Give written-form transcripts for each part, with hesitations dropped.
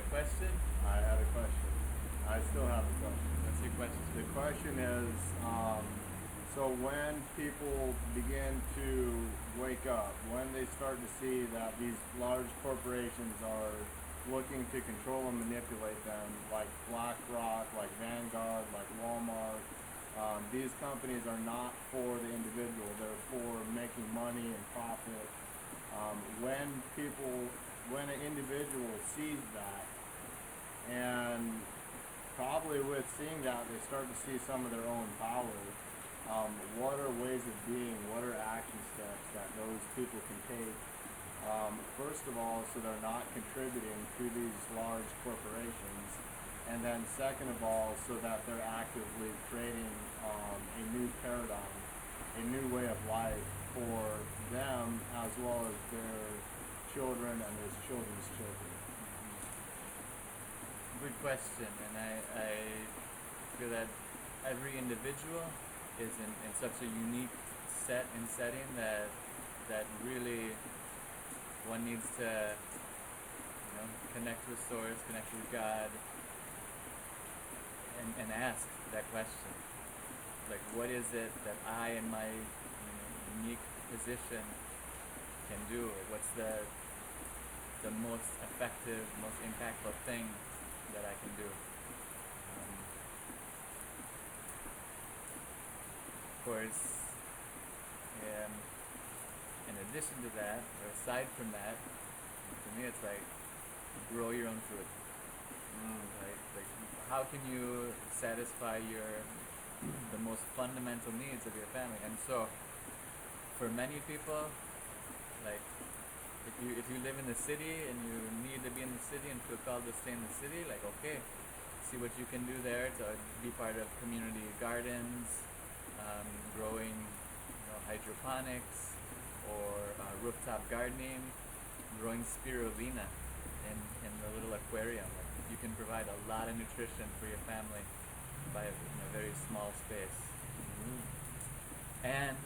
a question? I had a question. I still have a question. What's your question? The question is, so when people begin to wake up, when they start to see that these large corporations are looking to control and manipulate them, like BlackRock, like Vanguard, like Walmart, these companies are not for the individual. They're for making money and profit. When when an individual sees that, and probably with seeing that, they start to see some of their own power. What are ways of being? What are action steps that those people can take? First of all, so they're not contributing to these large corporations. And then second of all, so that they're actively creating a new paradigm, a new way of life for them as well as their children and their children's children. Good question, and I feel that every individual is in such a unique setting that really one needs to connect with Source, connect with God, and ask that question. Like, what is it that I, in my unique position, can do? What's the most effective, most impactful thing that I can do? Of course, in addition to that, or aside from that, to me it's like grow your own food. Like how can you satisfy the most fundamental needs of your family? And so, for many people, like if you live in the city and you need to be in the city and feel called to stay in the city, like okay, see what you can do there to be part of community gardens, growing hydroponics or rooftop gardening, growing spirulina in the little aquarium. Like, you can provide a lot of nutrition for your family by a very small space. And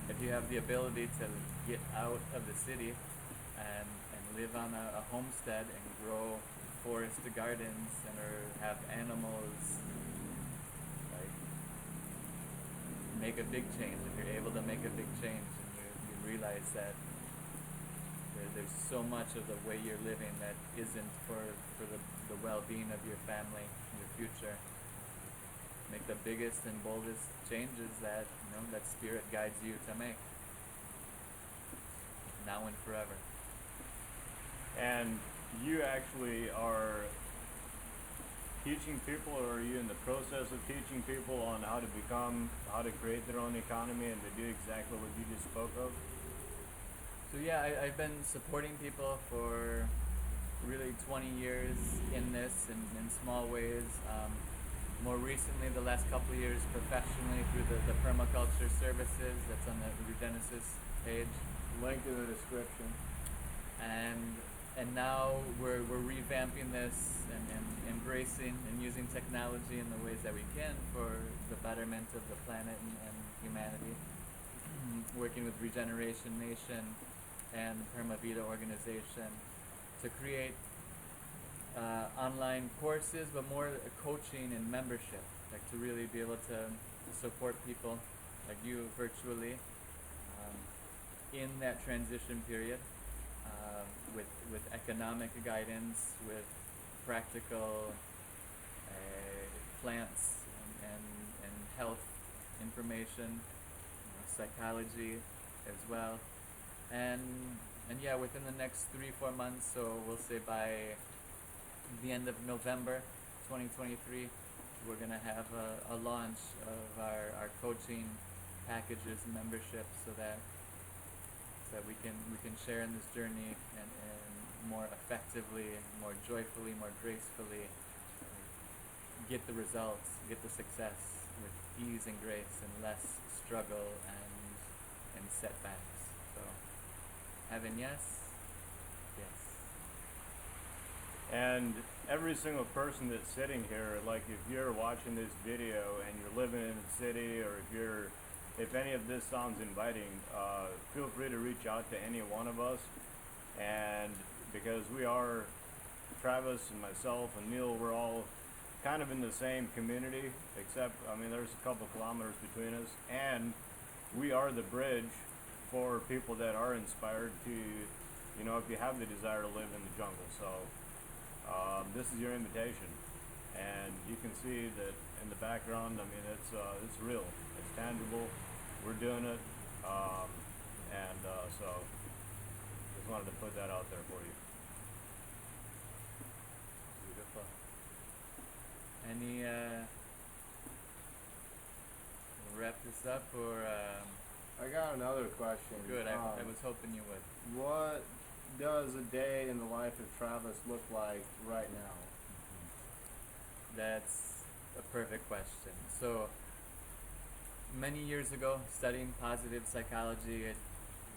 if you have the ability to get out of the city and live on a homestead and grow forest gardens and or have animals, like make a big change. If you're able to make a big change and you realize that there's so much of the way you're living that isn't for the well-being of your family and your future, make the biggest and boldest changes that that spirit guides you to make, now and forever. And you actually are teaching people, or are you in the process of teaching people on how to create their own economy and to do exactly what you just spoke of? So yeah, I've been supporting people for really 20 years in this in small ways. More recently, the last couple of years, professionally through the permaculture services that's on the Regenesis page. Link in the description. And now we're revamping this and embracing and using technology in the ways that we can for the betterment of the planet and humanity. Working with Regeneration Nation and the Permavita organization to create online courses, but more coaching and membership, like to really be able to support people like you virtually in that transition period, with economic guidance, with practical plants and health information, psychology as well, and yeah, within the next 3-4 months, so we'll say by the end of November 2023, we're gonna have a launch of our coaching packages and memberships, so that we can share in this journey and more effectively, more joyfully, more gracefully get the results, get the success with ease and grace and less struggle and setbacks. So, Heaven, yes. And every single person that's sitting here, like if you're watching this video and you're living in the city, or if any of this sounds inviting, feel free to reach out to any one of us. And because we are Travis and myself and Neil, we're all kind of in the same community, except, I mean, there's a couple kilometers between us, and we are the bridge for people that are inspired to, you know, if you have the desire to live in the jungle. So this is your invitation, and you can see that in the background. I mean, it's real, it's tangible. We're doing it, so just wanted to put that out there for you. Beautiful. Any wrap this up or I got another question. good? I was hoping you would. What does a day in the life of Travis look like right now? That's a perfect question. So many years ago, studying positive psychology,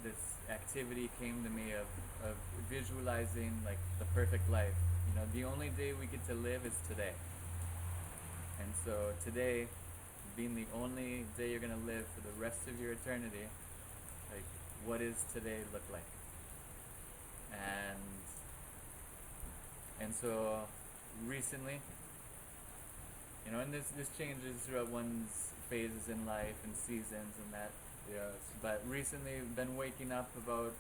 this activity came to me of visualizing like the perfect life. You know, the only day we get to live is today. And so today, being the only day you're gonna live for the rest of your eternity, like what does today look like? And so recently, you know, and this changes throughout one's phases in life and seasons and that. Yes. But recently, been waking up about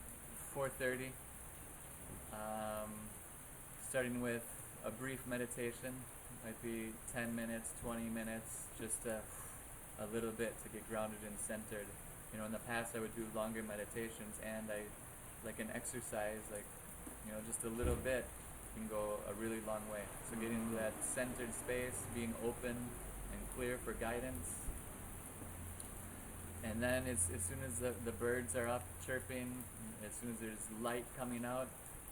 4:30, starting with a brief meditation, might be 10 minutes, 20 minutes, just a little bit to get grounded and centered. You know, in the past I would do longer meditations, and I like an exercise, like, you know, just a little bit can go a really long way. So getting into that centered space, being open and clear for guidance. And then as soon as the birds are up chirping, as soon as there's light coming out,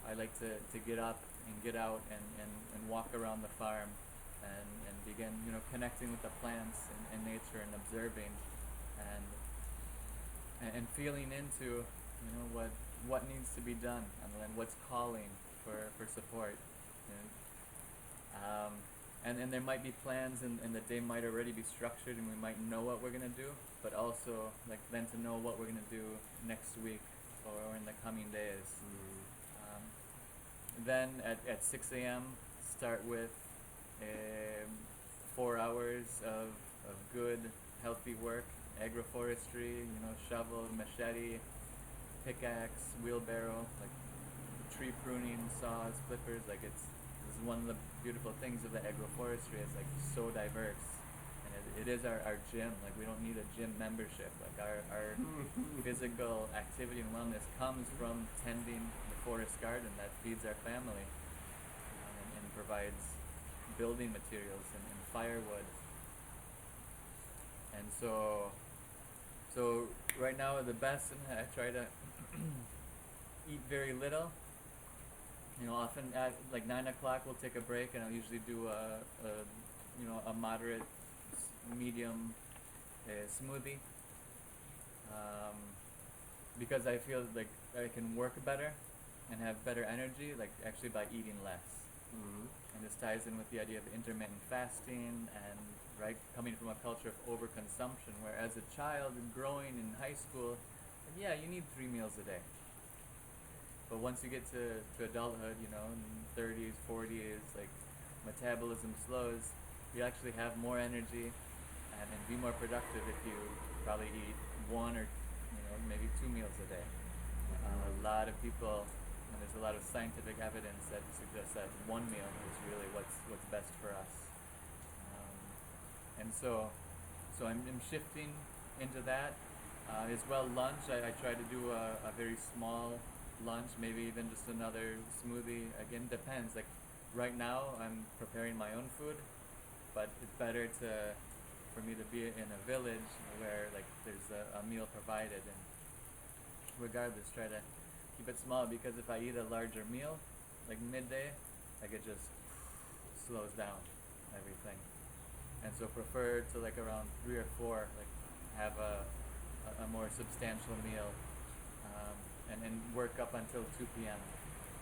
I like to get up and get out and walk around the farm and begin, you know, connecting with the plants and nature and observing and feeling into, you know, what needs to be done and what's calling for support. And there might be plans and the day might already be structured and we might know what we're going to do, but also like then to know what we're going to do next week or in the coming days. Then at 6 a.m. start with 4 hours of good, healthy work, agroforestry, you know, shovel, machete, pickaxe, wheelbarrow, like tree pruning, saws, clippers. Like this is one of the beautiful things of the agroforestry. It's like so diverse, and it is our gym. Like we don't need a gym membership. Like our physical activity and wellness comes from tending the forest garden that feeds our family and provides building materials and firewood. And so right now the best, and I try to eat very little. You know, often at like 9 o'clock we'll take a break, and I'll usually do a moderate, medium smoothie, because I feel like I can work better and have better energy, like actually by eating less. And this ties in with the idea of intermittent fasting and right coming from a culture of overconsumption, where as a child and growing in high school, yeah, you need 3 meals a day. But once you get to adulthood, you know, in 30s, 40s, like metabolism slows, you actually have more energy and be more productive if you probably eat 1 or, you know, maybe 2 meals a day. A lot of people, and there's a lot of scientific evidence that suggests that 1 meal is really what's best for us. And so I'm shifting into that. As well, lunch, I try to do a very small lunch, maybe even just another smoothie. Again, depends. Like right now I'm preparing my own food, but it's better for me to be in a village where like there's a meal provided, and regardless try to keep it small, because if I eat a larger meal like midday, like it just slows down everything. And so prefer to like around 3 or 4 like have a more substantial meal, and then work up until 2 p.m.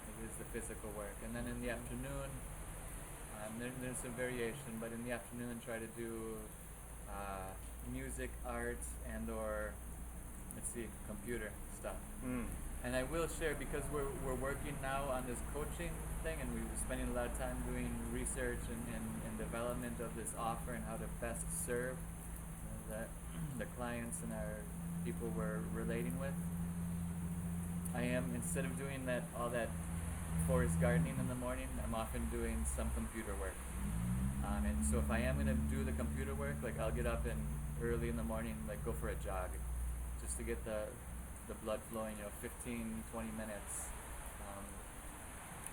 It is the physical work. And then in the afternoon, there's some variation, but in the afternoon try to do music, art, and or, let's see, computer stuff. And I will share, because we're working now on this coaching thing, and we're spending a lot of time doing research and development of this offer and how to best serve the clients and our people we're relating with. I am, instead of doing all that forest gardening in the morning, I'm often doing some computer work. And so if I am going to do the computer work, like I'll get up and early in the morning, like go for a jog, just to get the blood flowing, 15, 20 minutes.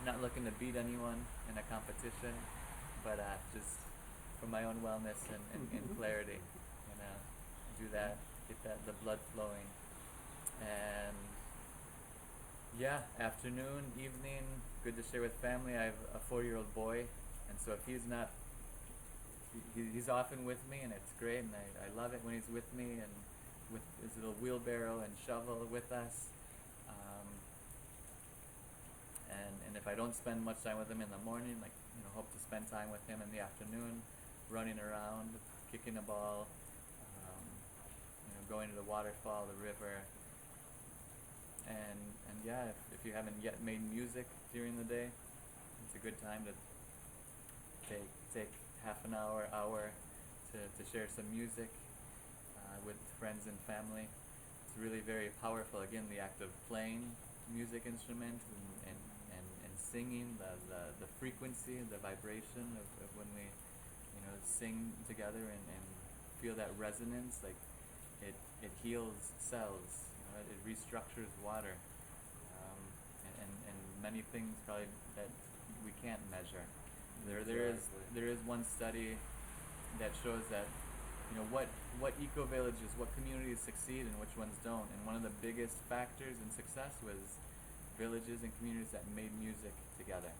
Not looking to beat anyone in a competition, but just for my own wellness and clarity, do that, get the blood flowing. And yeah, afternoon, evening, good to share with family. I have a 4-year-old boy, and so if he's not, he's often with me, and it's great, and I love it when he's with me and with his little wheelbarrow and shovel with us. And if I don't spend much time with him in the morning, hope to spend time with him in the afternoon, running around, kicking a ball, going to the waterfall, the river. And yeah, if you haven't yet made music during the day, it's a good time to take half an hour to share some music with friends and family. It's really very powerful. Again, the act of playing music instrument and singing, the frequency, the vibration of when we sing together and feel that resonance, like it heals cells, it restructures water, and many things probably that we can't measure. There is one study that shows that what eco villages, what communities succeed and which ones don't. And one of the biggest factors in success was villages and communities that made music together.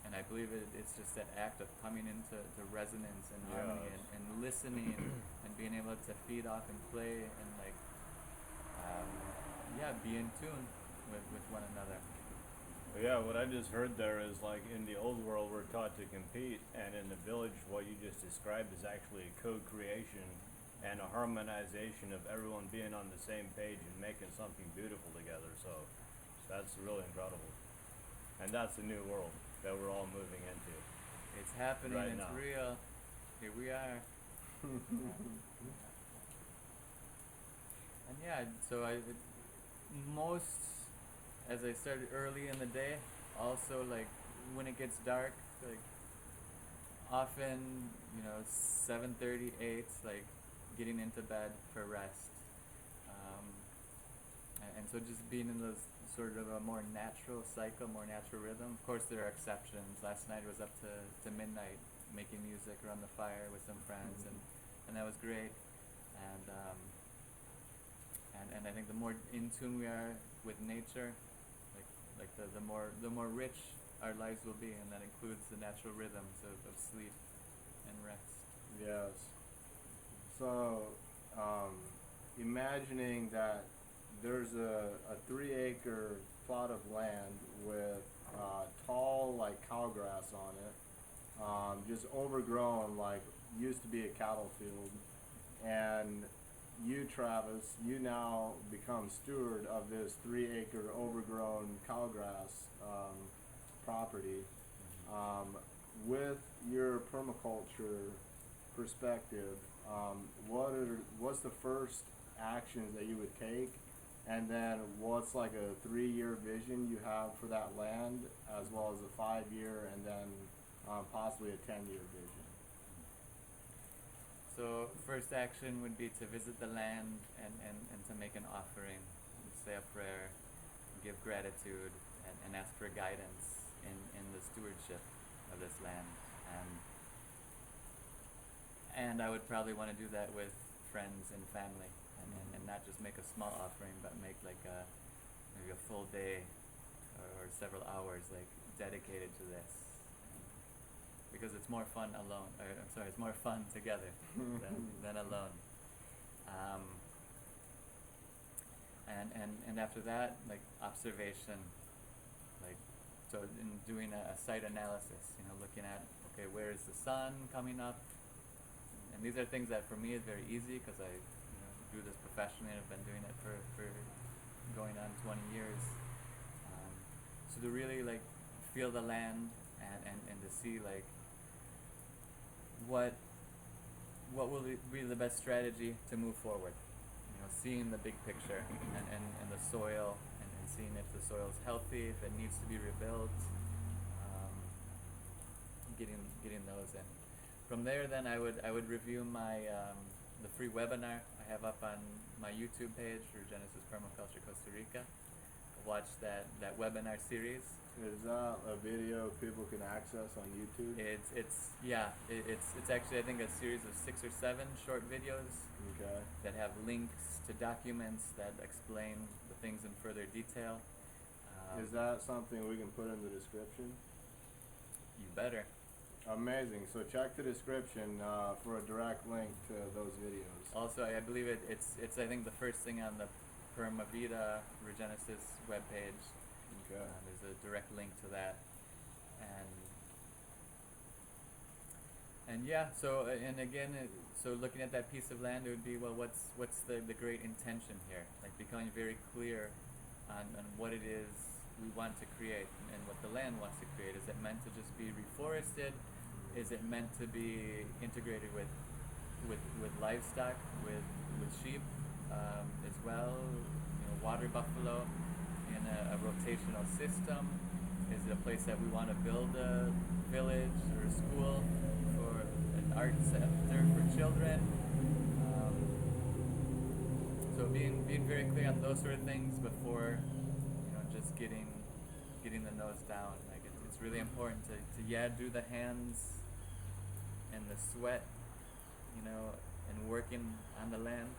And I believe it's just that act of coming into resonance and harmony and listening and being able to feed off and play and be in tune with one another. Yeah, what I just heard there is, like, in the old world we're taught to compete, and in the village what you just described is actually a co-creation and a harmonization of everyone being on the same page and making something beautiful together. So that's really incredible. And that's the new world that we're all moving into. It's happening, right it's now. real. Here we are. And yeah, so as I started early in the day, also like when it gets dark, like often, 7:30, 8, like getting into bed for rest. And so just being in those sort of a more natural cycle, more natural rhythm. Of course there are exceptions. Last night was up to midnight making music around the fire with some friends, and that was great. And I think the more in tune we are with nature, like the more rich our lives will be, and that includes the natural rhythms of sleep and rest. Yes. So, imagining that there's a 3-acre plot of land with tall, like, cow grass on it, just overgrown, like used to be a cattle field, and you, Travis, you now become steward of this 3-acre overgrown cow grass property. With your permaculture perspective, what's the first actions that you would take, and then what's like a 3-year vision you have for that land, as well as a 5-year, and then possibly a 10-year vision? So first action would be to visit the land and to make an offering, say a prayer, give gratitude, and ask for guidance in the stewardship of this land. And I would probably want to do that with friends and family, and not just make a small offering, but make like maybe a full day or several hours like dedicated to this. Because it's more fun alone. It's more fun together than alone. And after that, like observation, like so in doing a site analysis, looking at where is the sun coming up, and these are things that for me is very easy because I do this professionally and I've been doing it for going on 20 years. So to really like feel the land and to see like what will be the best strategy to move forward. You know, seeing the big picture and the soil and seeing if the soil is healthy, if it needs to be rebuilt, getting those in. From there, then I would review my the free webinar I have up on my YouTube page for Genesis Permaculture Costa Rica. Watch that webinar series. Is that a video people can access on YouTube? It's actually I think a series of 6 or 7 short videos Okay. that have links to documents that explain the things in further detail. Is that something we can put in the description? You better. Amazing. So check the description for a direct link to those videos. Also, I believe it's I think the first thing on the Permavida Regenesis webpage. Okay. There's a direct link to that, and yeah. So and again, so looking at that piece of land, it would be well, what's the great intention here? Like becoming very clear on what it is we want to create and what the land wants to create. Is it meant to just be reforested? Is it meant to be integrated with livestock, with sheep as well? You know, water buffalo in a rotational system. Is it a place that we want to build a village or a school or an art center for children? So being very clear on those sort of things before, you know, just getting the nose down. Like it's really important to do the hands and the sweat, you know, and working on the land,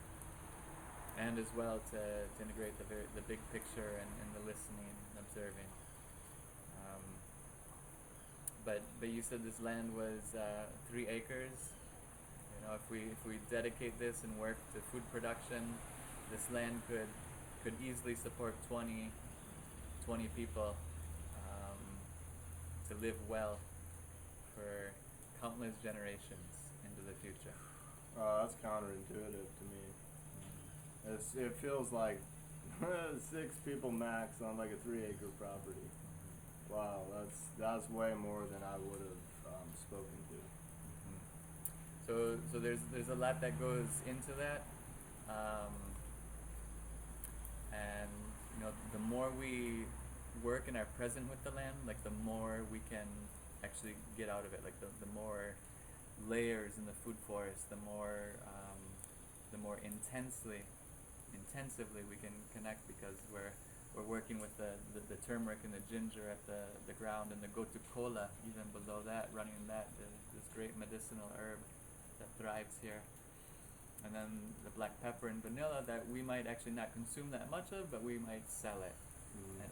and as well to integrate the big picture and the listening and observing. But you said this land was 3 acres. You know, if we dedicate this and work to food production, this land could easily support 20 people to live well for countless generations into the future. That's counterintuitive to me. It feels like 6 people max on like a 3-acre property. Wow, that's way more than I would have spoken to. So there's a lot that goes into that, and you know, the more we work and are present with the land, like the more we can actually get out of it. Like the more layers in the food forest, the more intensively we can connect, because we're working with the turmeric and the ginger at the ground, and the gotu kola even below that, running this great medicinal herb that thrives here. And then the black pepper and vanilla that we might actually not consume that much of, but we might sell it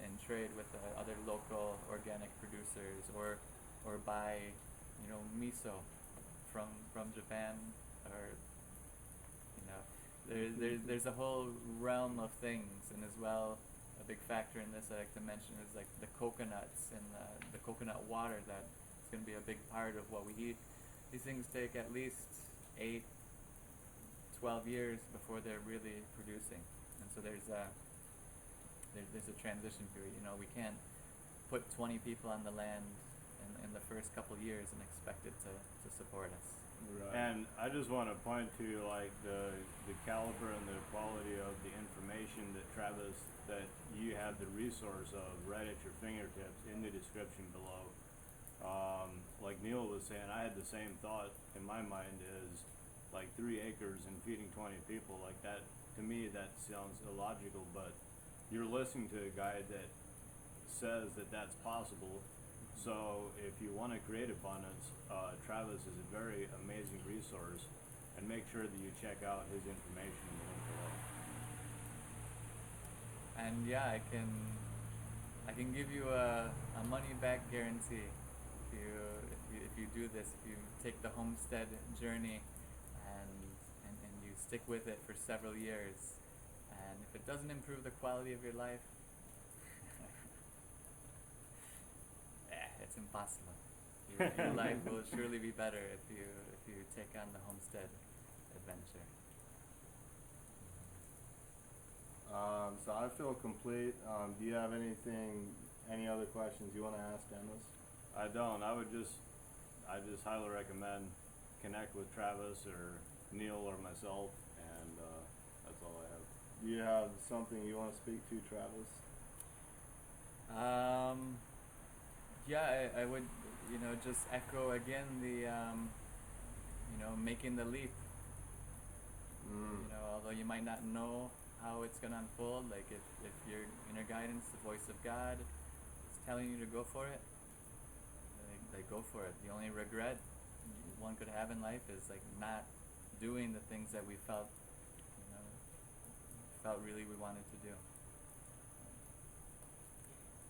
and trade with other local organic producers, or buy, you know, miso from Japan, or you know, there's a whole realm of things. And as well, a big factor in this I like to mention is like the coconuts and the coconut water that is going to be a big part of what we eat. These things take at least 8-12 years before they're really producing, and so there's a transition period. You know, we can't put 20 people on the land in the first couple years and expect it to support us. Right. And I just want to point to like the caliber and the quality of the information that Travis, that you have the resource of right at your fingertips in the description below. Like Neil was saying, I had the same thought in my mind, is like 3 acres and feeding 20 people. Like that, to me, that sounds illogical, but you're listening to a guy that says that that's possible. So if you want to create abundance, Travis is a very amazing resource, and make sure that you check out his information in the link below. And yeah, I can give you a money back guarantee if you do this, if you take the homestead journey and you stick with it for several years, and if it doesn't improve the quality of your life, it's impossible. Your life will surely be better if you take on the homestead adventure. So I feel complete. Do you have any other questions you want to ask Dennis? I don't. I just highly recommend connect with Travis or Neil or myself, and that's all I have. Do you have something you want to speak to, Travis? Yeah, I would, just echo again the, making the leap. Although you might not know how it's gonna unfold, like if your inner guidance, the voice of God, is telling you to go for it, like go for it. The only regret one could have in life is like not doing the things that we felt really we wanted to do.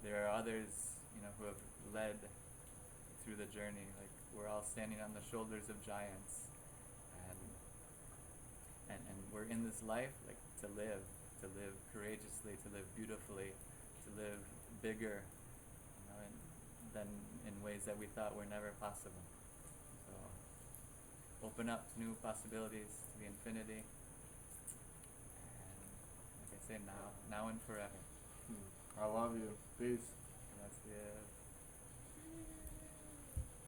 There are others, who have led through the journey. Like we're all standing on the shoulders of giants, and we're in this life like to live courageously, to live beautifully, to live bigger, and than in ways that we thought were never possible. So open up to new possibilities, to the infinity, and like I say, now and forever. I love you. Peace. And that's the